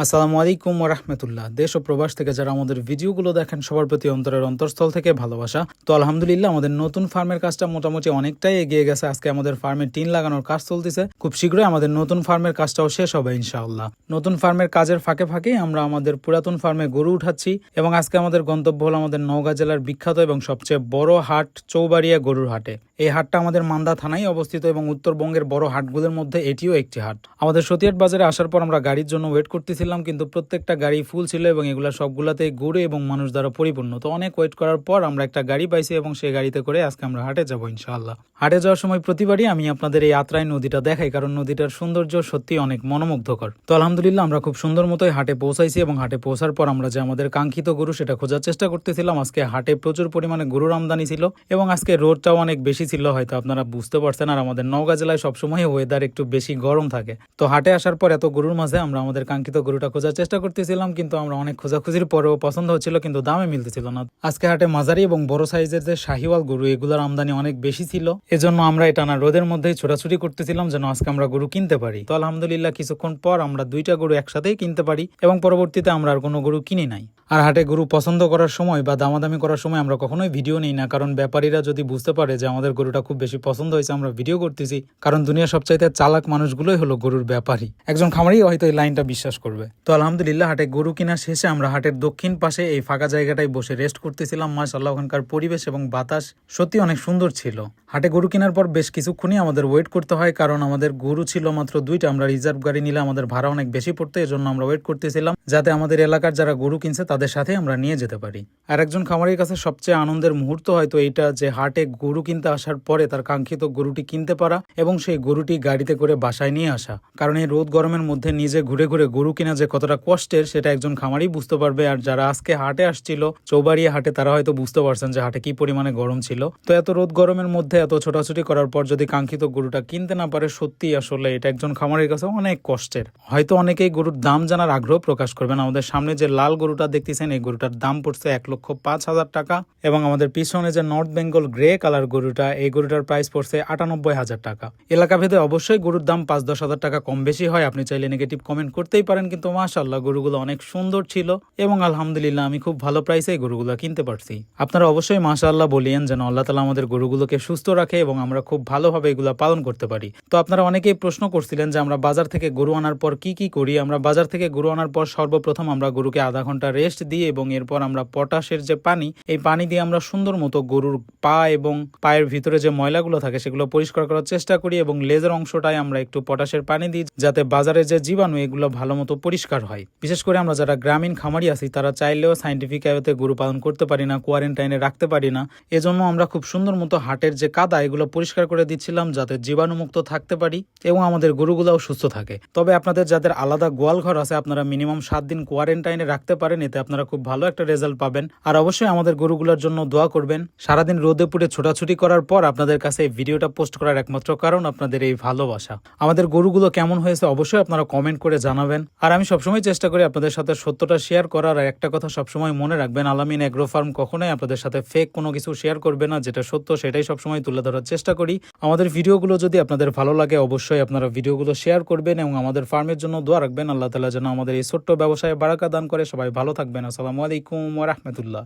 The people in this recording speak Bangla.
আসসালামু আলাইকুম ওয়া রাহমাতুল্লাহ। দেশ ও প্রবাস থেকে যারা আমাদের ভিডিওগুলো দেখেন সবার প্রতি অন্তরের অন্তরস্থল থেকে ভালোবাসা। তো আলহামদুলিল্লাহ আমাদের নতুন ফার্মের কাজটা মোটামুটি অনেকটাই এগিয়ে গেছে। আজকে আমাদের ফার্মে টিন লাগানোর কাজ চলতেছে। খুব শীঘ্রই আমাদের নতুন ফার্মের কাজটাও শেষ হবে ইনশাআল্লাহ। নতুন ফার্মের কাজের ফাঁকে ফাঁকে আমরা আমাদের পুরাতন ফার্মে গরু উঠাচ্ছি এবং আজকে আমাদের গন্তব্য হলো আমাদের নওগাঁ জেলার বিখ্যাত এবং সবচেয়ে বড় হাট চৌবাড়িয়া গরুর হাটে। এই হাটটা আমাদের মান্দা থানায় অবস্থিত এবং উত্তরবঙ্গের বড় হাটগুলোর মধ্যে এটিও একটি হাট। আমাদের সতিয়াট বাজারে আসার পর আমরা গাড়ির জন্য ওয়েট করতেছিলাম, কিন্তু প্রত্যেকটা গাড়ি ফুল ছিল এবং এগুলা সবগুলাতেই গরু এবং মানুষ দ্বারা পরিপূর্ণ। তো অনেক ওয়েট করার পর আমরা একটা গাড়ি পাইছি এবং সেই গাড়িতে করে আজকে আমরা হাটে যাবো ইনশাআল্লাহ। হাটে যাওয়ার সময় প্রতিবারই আমি আপনাদের এই আত্রাই নদীটা দেখাই, কারণ নদীটার সৌন্দর্য সত্যি অনেক মনোমুগ্ধকর। তো আলহামদুলিল্লাহ আমরা খুব সুন্দর মতোই হাটে পৌঁছাইছি এবং হাটে পৌঁছার পর আমরা যে আমাদের কাঙ্ক্ষিত গরু সেটা খোঁজার চেষ্টা করতেছিলাম। আজকে হাটে প্রচুর পরিমাণে গরুর আমদানি ছিল এবং আজকে রোদটাও অনেক বেশি ছিল, হয়তো আপনারা বুঝতে পারছেন। আর আমাদের নওগাঁ জেলায় সবসময় ওয়েদার একটু বেশি গরম থাকে। তো হাটে আসার পর এত গরুর মাঝে আমরা আমাদের কাঙ্ক্ষিত গরুটা খোঁজার চেষ্টা করতেছিলাম, কিন্তু আমরা অনেক খোঁজাখুঁজির পরেও পছন্দ হচ্ছিল, কিন্তু দামে মিলতেছিল না। আজকে হাটে মাঝারি এবং বড় সাইজের যে শাহিওয়াল গরু এগুলোর আমদানি অনেক বেশি ছিল, এজন্য আমরা এটা না রোদের মধ্যেই ছোটাছুটি করতেছিলাম যেন আজকে আমরা গরু কিনতে পারি। তো আলহামদুলিল্লাহ কিছুক্ষণ পর আমরা দুইটা গরু একসাথেই কিনতে পারি এবং পরবর্তীতে আমরা আর কোনো গরু কিনি নাই। আর হাটে গরু পছন্দ করার সময় বা দামাদামি করার সময় আমরা কখনোই ভিডিও নেই না, কারণ ব্যাপারীরা যদি বুঝতে পারে যে আমাদের গরুটা খুব বেশি পছন্দ হয়েছে আমরা ভিডিও করতেছি, কারণ দুনিয়ার সবচাইতে চালাক মানুষগুলোই হলো গরুর ব্যাপারী। একজন খামারি হয়তো এই লাইনটা বিশ্বাস করবে। তো আলহামদুলিল্লাহ হাটে গরু কিনা শেষে আমরা হাটের দক্ষিণ পাশে এই ফাঁকা জায়গাটায় বসে রেস্ট করতেছিলাম। মাশাআল্লাহ ওখানকার পরিবেশ এবং বাতাস সত্যি অনেক সুন্দর ছিল। হাটে গরু কেনার পর বেশ কিছুক্ষণই আমাদের ওয়েট করতে হয়, কারণ আমাদের গরু ছিল মাত্র দুইটা। আমরা রিজার্ভ গাড়ি নিলে আমাদের ভাড়া অনেক বেশি পড়তো, এজন্য আমরা ওয়েট করতেছিলাম যাতে আমাদের এলাকার যারা গরু কিনছে তাদের সাথে আমরা নিয়ে যেতে পারি। আর একজন খামারির কাছে সবচেয়ে আনন্দের মুহূর্ত হয়তো এইটা যে হাটে গরু কিনতে আসার পরে তার কাঙ্ক্ষিত গরুটি কিনতে পারা এবং সেই গরুটি গাড়িতে করে বাসায় নিয়ে আসা। কারণ এই রোদ গরমের মধ্যে নিজে ঘুরে ঘুরে গরু কিনা যে কতটা কষ্টের সেটা একজন খামারি বুঝতে পারবে। আর যারা আজকে হাটে আসছিল চৌবাড়িয়া হাটে তারা হয়তো বুঝতে পারছেন যে হাটে কি পরিমাণে গরম ছিল। তো এত রোদ গরমের মধ্যে এত ছোটাছুটি করার পর যদি কাঙ্ক্ষিত গরুটা কিনতে না পারে, সত্যি আসলে এটা একজন খামারির কাছে অনেক কষ্টের। হয়তো অনেকেই গরুর দাম জানার আগ্রহ প্রকাশ করবেন। আমাদের সামনে যে লাল গরুটা দেখতেছেন এই গরুটার দাম পড়ছে 1,05,000 টাকা এবং আমাদের পিছনে যে নর্থ বেঙ্গল গ্রে কালার গরুটা এই গরুটার প্রাইস পড়ছে 98,000 টাকা। এলাকা ভেদে অবশ্যই গরুর দাম 5-10 হাজার টাকা কম বেশি হয়, আপনি চাইলে নেগেটিভ কমেন্ট করতেই পারেন, কিন্তু মাশাআল্লাহ গরুগুলো অনেক সুন্দর ছিল এবং আলহামদুলিল্লাহ আমি খুব ভালো প্রাইসে গরুগুলো কিনতে পারছি। আপনারা অবশ্যই মাশাআল্লাহ বলিয়েন যেন আল্লাহ তাআলা আমাদের গরুগুলোকে সুস্থ রাখে এবং আমরা খুব ভালোভাবে এগুলো পালন করতে পারি। তো আপনারা অনেকেই প্রশ্ন করছিলেন যে আমরা বাজার থেকে গরু আনার পর কি কি করি। আমরা বাজার থেকে গরু আনার পর সর্বপ্রথম আমরা গরুকে আধা ঘন্টা রেস্ট দিই এবং এরপর আমরা পটাশের যে পানি এই পানি দিয়ে আমরা সুন্দর মতো গরুর পা এবং পায়ের ভিতরে যে ময়লাগুলো থাকে সেগুলো পরিষ্কার করার চেষ্টা করি এবং লেজের অংশটায় আমরা একটু পটাশের পানি দিই যাতে বাজারে যে জীবাণু এগুলো ভালো মতো পরিষ্কার হয়। বিশেষ করে আমরা যারা গ্রামীণ খামারি আছি তারা চাইলেও সাইন্টিফিক ওয়েতে গরু পালন করতে পারি না, কোয়ারেন্টাইনে রাখতে পারি না, এজন্য আমরা খুব সুন্দর মতো হাটের যে কাদা এগুলো পরিষ্কার করে দিচ্ছিলাম যাতে জীবাণুমুক্ত থাকতে পারি এবং আমাদের গরুগুলাও সুস্থ থাকে। তবে আপনাদের যাদের আলাদা গোয়াল ঘর আছে আপনারা মিনিমাম 7 দিন কোয়ারেন্টাইনে রাখতে পারেন, এতে আপনারা খুব ভালো একটা রেজাল্ট পাবেন। আর অবশ্যই আমাদের গরুগুলোর জন্য দোয়া করবেন। সারাদিন রোদে পুড়ে ছোটাছুটি করার পর আপনাদের কাছে এই ভিডিওটা পোস্ট করার একমাত্র কারণ আপনাদের এই ভালোবাসা। আমাদের গরুগুলো কেমন হয়েছে অবশ্যই আপনারা কমেন্ট করে জানাবেন। আর আমি সবসময় চেষ্টা করি আপনাদের সাথে সত্যটা শেয়ার করার। আর একটা কথা সবসময় মনে রাখবেন, আলামিন এগ্রো ফার্ম কখনোই আপনাদের সাথে ফেক কোনো কিছু শেয়ার করবে না, যেটা সত্য সেটাই সবসময় তুলে ধরার চেষ্টা করি। আমাদের ভিডিওগুলো যদি আপনাদের ভালো লাগে অবশ্যই আপনারা ভিডিওগুলো শেয়ার করবেন এবং আমাদের ফার্মের জন্য দোয়া রাখবেন। আল্লাহ তাআলা যেন আমাদের এই ছোট্ট ব্যবসায় বারাকা দান করে। সবাই ভালো থাকবেন। আসসালামু আলাইকুম ওয়া রাহমাতুল্লাহ।